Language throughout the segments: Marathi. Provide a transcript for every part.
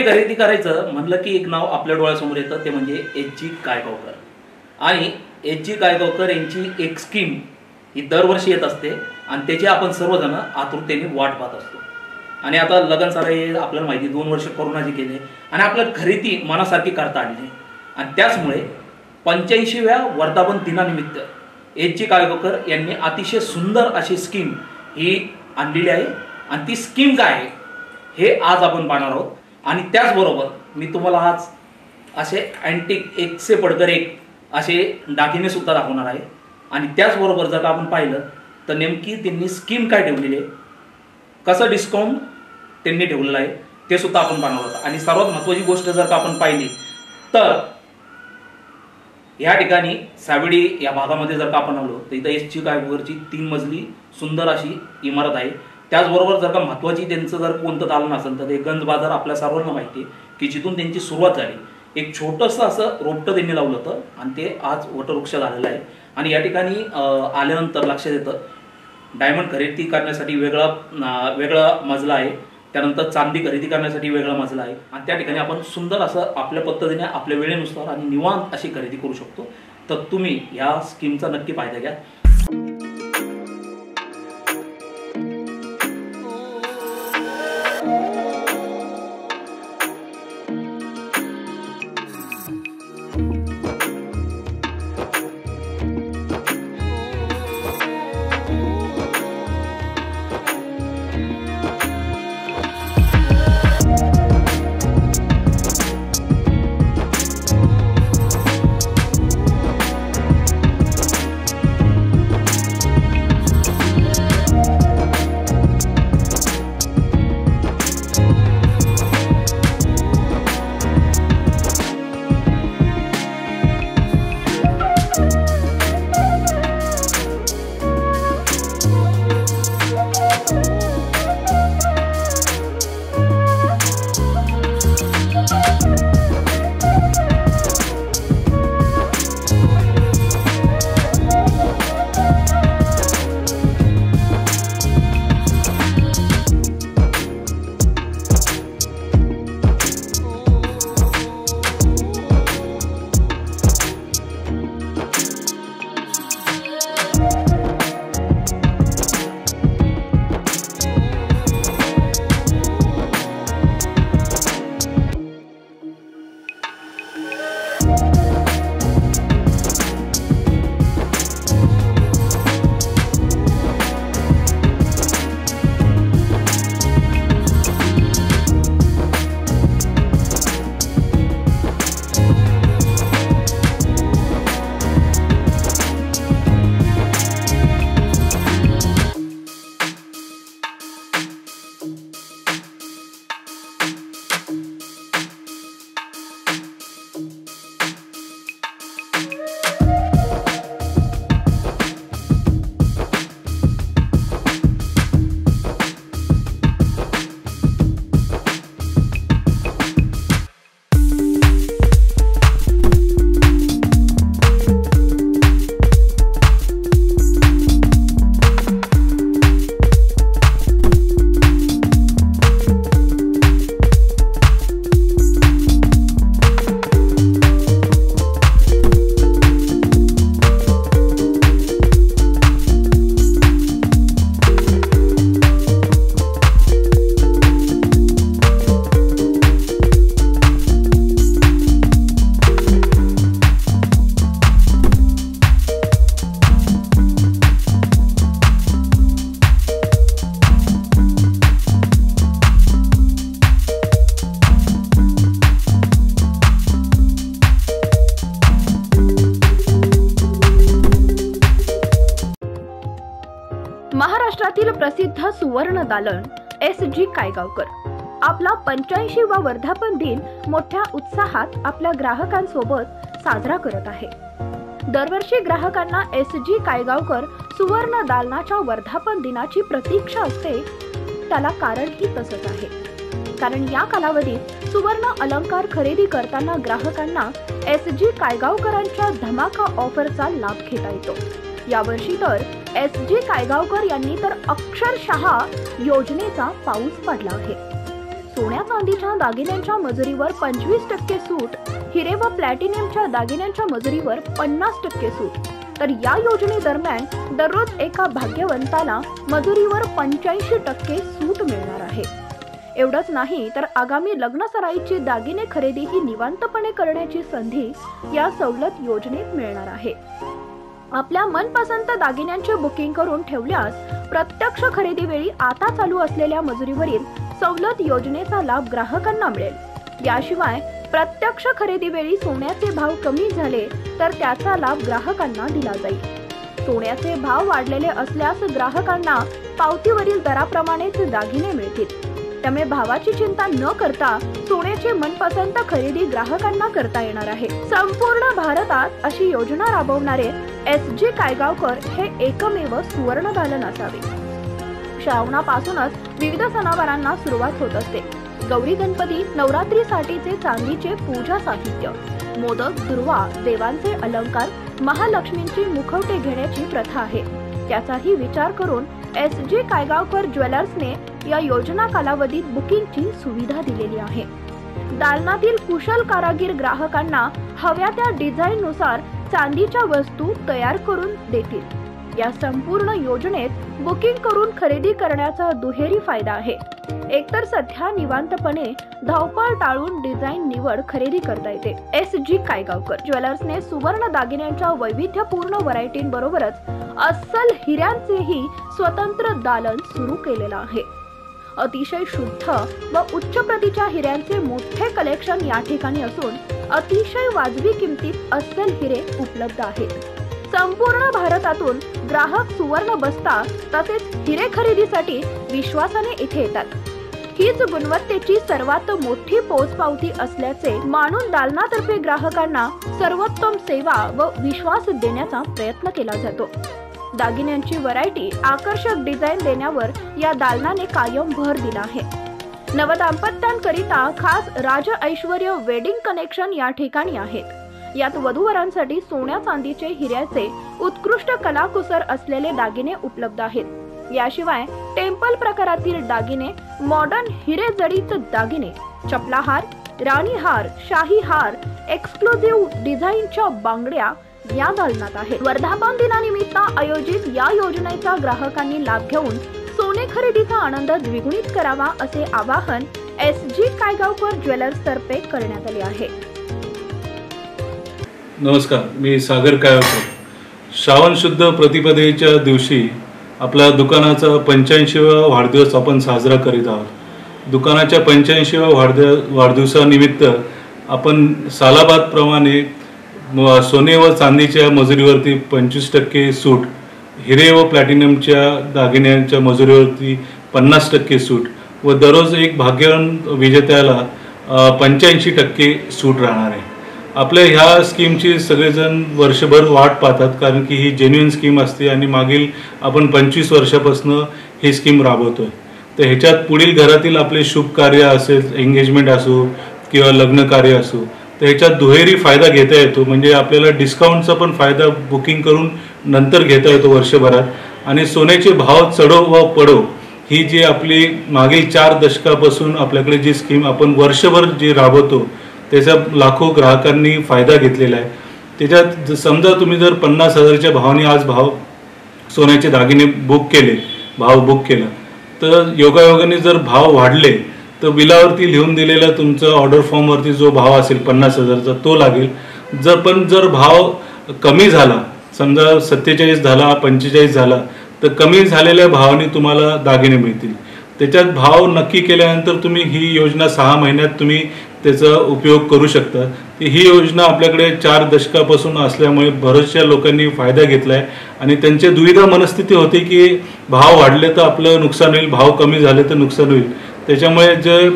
खरेदी करायचं म्हणलं की एक नाव आपल्या डोळ्यासमोर येतं, ते म्हणजे एच.जी. कायगावकर. आणि एच.जी. कायगावकर यांची एक स्कीम ही दरवर्षी येत असते आणि त्याची आपण सर्वजण आतुरतेने वाट पाहत असतो. आणि आता लगन साराई आपल्याला माहिती 2 वर्ष कोरोनाचे गेले आणि आपल्याला खरेदी मनासारखी करता आली नाही. आणि त्याचमुळे 85व्या वर्धापन दिनानिमित्त एच.जी. कायगावकर यांनी अतिशय सुंदर अशी स्कीम ही आणलेली आहे. आणि ती स्कीम काय आहे हे आज आपण पाहणार आहोत. आणि त्याचबरोबर मी तुम्हाला आज असे अँटिक एक से पडकर एक असे दागिने सुद्धा दाखवणार आहे. आणि त्याचबरोबर जर का आपण पाहिलं तर नेमकी त्यांनी स्कीम काय ठेवलेली आहे, कसं डिस्काउंट त्यांनी ठेवलेलं आहे ते सुद्धा आपण पाहणार आहोत. आणि सर्वात महत्त्वाची गोष्ट जर का आपण पाहिली तर या ठिकाणी सावेडी या भागामध्ये जर का आपण आलो तर इथं एच.जी. कायगावकरची 3 मजली सुंदर अशी इमारत आहे. त्याचबरोबर जर का महत्त्वाची त्यांचं जर कोणतं दालन असेल तर ते गंज बाजार आपल्या सर्वांना माहिती आहे की जिथून त्यांची सुरुवात झाली. एक छोटंसं असं रोपटं त्यांनी लावलं होतं आणि ते आज वटवृक्ष झालेलं आहे. आणि या ठिकाणी आल्यानंतर लक्षात येतं डायमंड खरेदी करण्यासाठी वेगळा मजला आहे, त्यानंतर चांदी खरेदी करण्यासाठी वेगळा मजला आहे. आणि त्या ठिकाणी आपण सुंदर असं आपल्या पद्धतीने आपल्या वेळेनुसार आणि निवांत अशी खरेदी करू शकतो. तर तुम्ही या स्कीमचा नक्की फायदा घ्या. महाराष्ट्रातील प्रसिद्ध सुवर्ण दालन एच.जी. कायगावकर आपला 85वा वर्धापन दिन मोठ्या उत्साहात आपल्या ग्राहकांसोबत साजरा करत आहे. दरवर्षी ग्राहकांना एच.जी. कायगावकर सुवर्ण दालनाच्या वर्धापन दिनाची प्रतीक्षा असते. त्याला कारणही तसंच आहे, कारण या कालावधीत सुवर्ण अलंकार खरेदी करताना ग्राहकांना एच.जी. कायगावकरांच्या धमाका ऑफरचा लाभ घेता येतो. यावर्षी तर एच.जी. कायगावकर यांनी तर अक्षरशः योजनेचा पाऊस पाडला आहे. सोन्या चांदीच्या दागिन्यांच्या मजुरीवर 25% सूट, हिरे व प्लॅटिनियमच्या दागिन्यांच्या मजुरीवर 50% सूट। तर या योजनेदरम्यान दररोज एका भाग्यवंताला मजुरीवर 85% सूट मिळणार आहे। एवढंच नाही तर आगामी लग्न सराईची दागिने खरेदी ही निवांतपणे करण्याची संधी या सवलत योजनेत मिळणार आहे। आपल्या मनपसंत दागिन्यांचे बुकिंग करून ठेवल्यास प्रत्यक्ष खरेदी वेळी आता चालू असलेल्या मजुरीवरील सवलत योजनेचा लाभ ग्राहकांना मिळेल। याशिवाय प्रत्यक्ष खरेदी वेळी सोन्याचे भाव कमी झाले तर त्याचा लाभ ग्राहकांना दिला जाईल। सोन्याचे भाव वाढलेले असल्यास ग्राहकांना पावतीवरील दराप्रमाणेच दागिने मिळतील। त्यामुळे भावाची चिंता न करता सोन्याची मनपसंत खरेदी ग्राहकांना करता येणार आहे। संपूर्ण भारतात अशी योजना राबवणारे SG कायगावकर हे एकमेव सुवर्णदालन असावे। श्रावणापासूनच विविध सणावारांना सुरुवात होत असते। गौरी गणपती नवरात्रीसाठीचे चांदीचे पूजा साहित्य, मोदक, दुर्वा, देवांचे अलंकार, महालक्ष्मींची मुखवटे घेण्याची प्रथा आहे। त्याचाही विचार करून SG कायगावकर ज्वेलर्सने या योजना कालावधीत बुकिंगची सुविधा दिलेली आहे। दालनातील कुशल कारागीर ग्राहकांना हव्या त्या डिझाईन नुसार चांदीच्या वस्तू तयार करून देतील। या संपूर्ण योजनेत बुकिंग करून खरेदी करण्याचा दुहेरी फायदा आहे। एकतर सध्या निवांतपणे धावपळ टाळून डिझाईन निवड खरेदी करता येते। SG कायगावकर ज्वेलर्सने सुवर्ण दागिन्यांच्या वैविध्यपूर्ण व्हरायटींबरोबरच अस्सल हिऱ्यांचेही स्वतंत्र दालन सुरू केलेलं आहे। अतिशय शुद्ध व उच्च प्रतीच्या हिऱ्यांचे मोठे कलेक्शन या ठिकाणी असून अतिशय वाजवी किमतीत अस्सल हिरे उपलब्ध आहेत। संपूर्ण भारतातून ग्राहक सुवर्ण बस्ता तसेच हिरे खरेदीसाठी विश्वासाने इथे येतात। हीच गुणवत्तेची सर्वात मोठी पोचपावती असल्याचे मानून दालनातर्फे ग्राहकांना सर्वोत्तम सेवा व विश्वास देण्याचा प्रयत्न केला जातो। दागिन्यांची व्हरायटी, आकर्षक डिझाईन देण्यावर या दालनाने कायम भर दिला आहे। नवदाम्पत्यांकरिता खास राज ऐश्वर्य वेडिंग कनेक्शन या ठिकाणी आहेत। यात वधूवरांसाठी सोन्या चांदीचे हिऱ्याचे उत्कृष्ट कलाकुसर असलेले दागिने उपलब्ध आहेत। याशिवाय टेम्पल प्रकारातील दागिने, मॉडर्न हिरे जडित दागिने, चपलाहार, राणी हार, शाही हार, एक्सक्लुझिव्ह डिझाईनच्या बांगड्या या दालनात आहेत। वर्धापन दिनानिमित्त आयोजित या योजनेचा ग्राहकांनी लाभ घेऊन सोने खरेदीचा आनंद द्विगुणित करावा असे आवाहन SG कायगावकर ज्वेलर्स तर्फे करण्यात आले आहे। नमस्कार, मी सागर कायगावकर। श्रावण शुद्ध प्रतिपदेच्या दिवशी आपल्या दुकानाचा 85वा वाढदिवस आपण साजरा करीत आहोत। दुकानाच्या 85व्या वाढदिवसानिमित्त आपण सालाबाद प्रमाणे सोने व चांदीच्या मजुरीवरती 25% सूट, हिरे व प्लॅटिनमच्या दागिन्यांच्या मजुरीवरती 50% सूट व दररोज एक भाग्यवान विजेत्याला 85% सूट राहणार आहे। आपल्या ह्या स्कीमची सगळेजण वर्षभर वाट पाहतात, कारण की ही जेन्युइन स्कीम असते आणि मागील आपण 25 वर्षापासून ही स्कीम राबवतोय। तर ह्याच्यात पुढील घरातील आपले शुभ कार्य असेल, एंगेजमेंट असो किंवा लग्न कार्य असो, तर ह्याच्यात दुहेरी फायदा घेता येतो। म्हणजे आपल्याला डिस्काउंटचा पण फायदा बुकिंग करून नंतर घेता येतो वर्षभरात। आणि सोन्याचे भाव चढो व पडो ही जी आपली मागील 4 दशकापासून आपल्याकडे जी स्कीम आपण वर्षभर जी राबवतो त्याचा लाखो ग्राहकांनी फायदा घेतलेला आहे। त्याच्यात समजा तुम्ही जर 50,000च्या भावाने आज सोन्याचे दागिने बुक केलं तर योगायोगाने जर भाव वाढले तर बिलावरती लिहून दिलेला तुमचा ऑर्डर फॉर्मवरती जो भाव असेल 50,000चा तो लागेल। जर भाव कमी झाला, समजा 47 झाला, 45 झाला, तर कमी झालेल्या भावाने तुम्हाला दागिने मिळतील। त्याच्यात भाव नक्की केल्यानंतर तुम्ही ही योजना 6 महिन्यात तुम्ही त्याचा उपयोग करू शकता। ही योजना आपल्याकडे 4 दशकापासून असल्यामुळे बऱ्याचशा लोकांनी फायदा घेतलाय आणि त्यांची दुविधा मनस्थिती होती की भाव वाढले तर आपलं नुकसान होईल, भाव कमी झाले तर नुकसान होईल। त्याच्यामुळे जे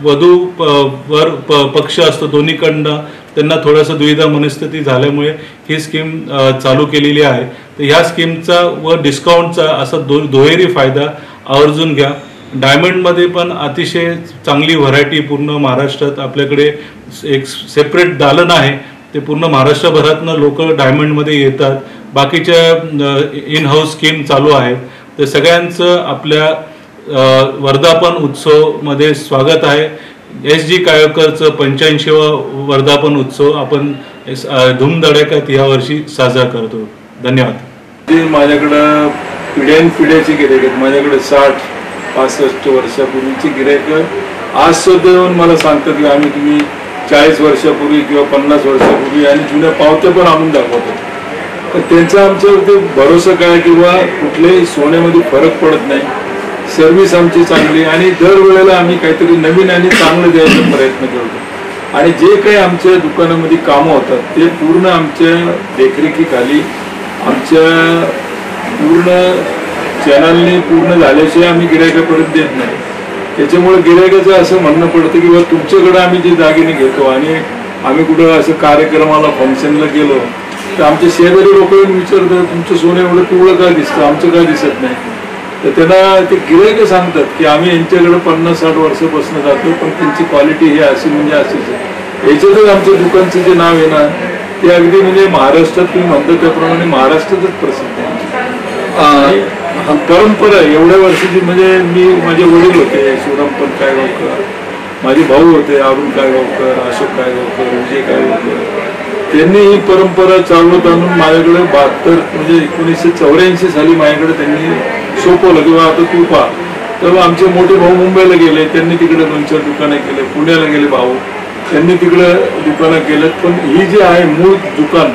वधू वर पक्ष असतो दोन्हीकडनं त्यांना थोडंसं दुविधा मनस्थिती झाल्यामुळे ही स्कीम चालू केलेली आहे। तर ह्या स्कीमचा व डिस्काउंटचा असा दुहेरी फायदा आवर्जून घ्या। डायमंडमध्ये पण अतिशय चांगली व्हरायटी पूर्ण महाराष्ट्रात आपल्याकडे एक सेपरेट दालन आहे। ते पूर्ण महाराष्ट्रभरातनं लोक डायमंडमध्ये येतात। बाकीच्या इन हाऊस स्कीम चालू आहेत। तर सगळ्यांचं आपल्या वर्धापन उत्सव मध्ये स्वागत आहे। SG काळेकरचं 85वा वर्धापन उत्सव आपण धूमधडाक्यात यावर्षी साजरा करतो। धन्यवाद। माझ्याकडं पिढ्यानपिढ्याची गिऱ्हाईक आहेत। माझ्याकडे 60-65 वर्षापूर्वीची गिऱ्हाईक आज सुद्धा येऊन मला सांगतात की आम्ही तुम्ही 40 वर्षापूर्वी किंवा 50 वर्षापूर्वी आणि जुन्या पावत्या पण आणून दाखवतो। तर त्यांचा आमच्यावरती भरोसा काय किंवा कुठल्याही सोन्यामध्ये फरक पडत नाही। सर्व्हिस आमची चांगली आणि दरवेळेला आम्ही काहीतरी नवीन आणि चांगलं द्यायचा प्रयत्न करतो आणि जे काही आमच्या दुकानामध्ये कामं होतात ते पूर्ण आमच्या देखरेखीखाली आमच्या पूर्ण चॅनलने पूर्ण झाल्याशिवाय आम्ही गिऱ्हाईकापर्यंत देत नाही। त्याच्यामुळे गिऱ्हाईकाचं असं म्हणणं पडतं की बाबा तुमच्याकडे आम्ही जे दागिने घेतो आणि आम्ही कुठं असं कार्यक्रमाला फंक्शनला गेलो तर आमचे शेजारी लोक विचारतात तुमचं सोनं एवढं पिवळं का दिसतं, आमचं का दिसत नाही। तर त्यांना ते गिऱ्हाईक सांगतात की आम्ही यांच्याकडे 50-60 वर्षापासून जातो पण त्यांची क्वालिटी ही अशी म्हणजे अशीच आहे। याच्यातच आमच्या दुकानचं जे नाव आहे ना ते अगदी म्हणजे महाराष्ट्रात तुम्ही म्हणता त्याप्रमाणे महाराष्ट्रातच प्रसिद्ध आहे। परंपरा एवढ्या वर्षाची म्हणजे माझे वडील होते शिवरामपंत कायगावकर, माझे भाऊ होते अरुण कायगावकर, अशोक कायगावकर, विजय कायगावकर, त्यांनी ही परंपरा चालवत आणून माझ्याकडे 72 म्हणजे 1984 साली माझ्याकडे त्यांनी सोपवलं किंवा आता तू पहा। तेव्हा आमचे मोठे भाऊ मुंबईला गेले, त्यांनी तिकडे 2-4 दुकानं केले, पुण्याला गेले भाऊ, त्यांनी तिकडे दुकानं केलेत। पण ही जी आहे मूळ दुकान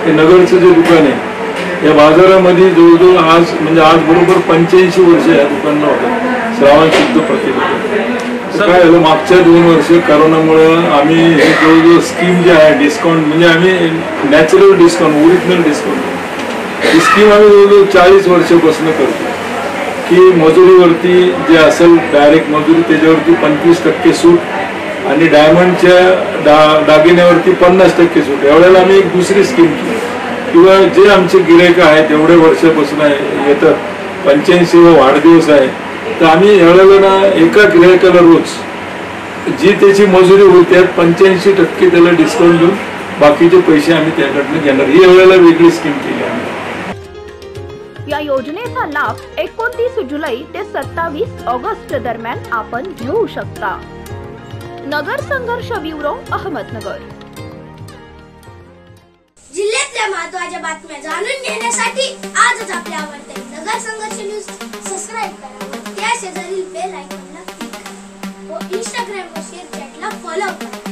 हे नगरचं जे दुकान आहे या बाजारामध्ये जवळजवळ आज म्हणजे आज बरोबर 85 वर्ष या दुकानाला होतं श्रावण शुद्ध प्रतिपदा। काय झालं मागच्या 2 वर्ष करोनामुळं आम्ही हे जवळजवळ स्कीम जे आहे डिस्काउंट म्हणजे आम्ही नॅचरल डिस्काउंट ओरिजिनल डिस्काउंट ही स्कीम आम्ही जवळजवळ 40 वर्षापासून करतो की मजुरीवरती जे असेल डायरेक्ट मजुरी त्याच्यावरती 25% सूट आणि डायमंडच्या दागिन्यावरती 50% सूट। यावेळेला आम्ही एक दुसरी स्कीम केली किंवा जे आमचे गिऱ्हाईक आहेत एवढ्या वर्षापासून येतात 85वा वाढदिवस आहे तर आम्ही यावेळेला ना एका गिऱ्हाईकाला रोज जी त्याची मजुरी होईल त्यात 85% त्याला डिस्काउंट देऊन बाकीचे पैसे आम्ही त्याकडनं घेणार। ही यावेळेला वेगळी स्कीम केली आम्ही। या योजनेचा लाभ 29 जुलै ते 27 ऑगस्ट दरम्यान आपण घेऊ शकता। नगर संघर्ष ब्युरो, अहमदनगर। जिल्ह्यातल्या महत्त्वाच्या बातम्या जाणून घेण्यासाठी आजच आपल्या आवडत्या नगर संघर्ष न्यूज सबस्क्राइब करा व त्या शेजारील बेल आयकॉनला क्लिक करा व इंस्टाग्राम व शेअर चॅटला फॉलो करा।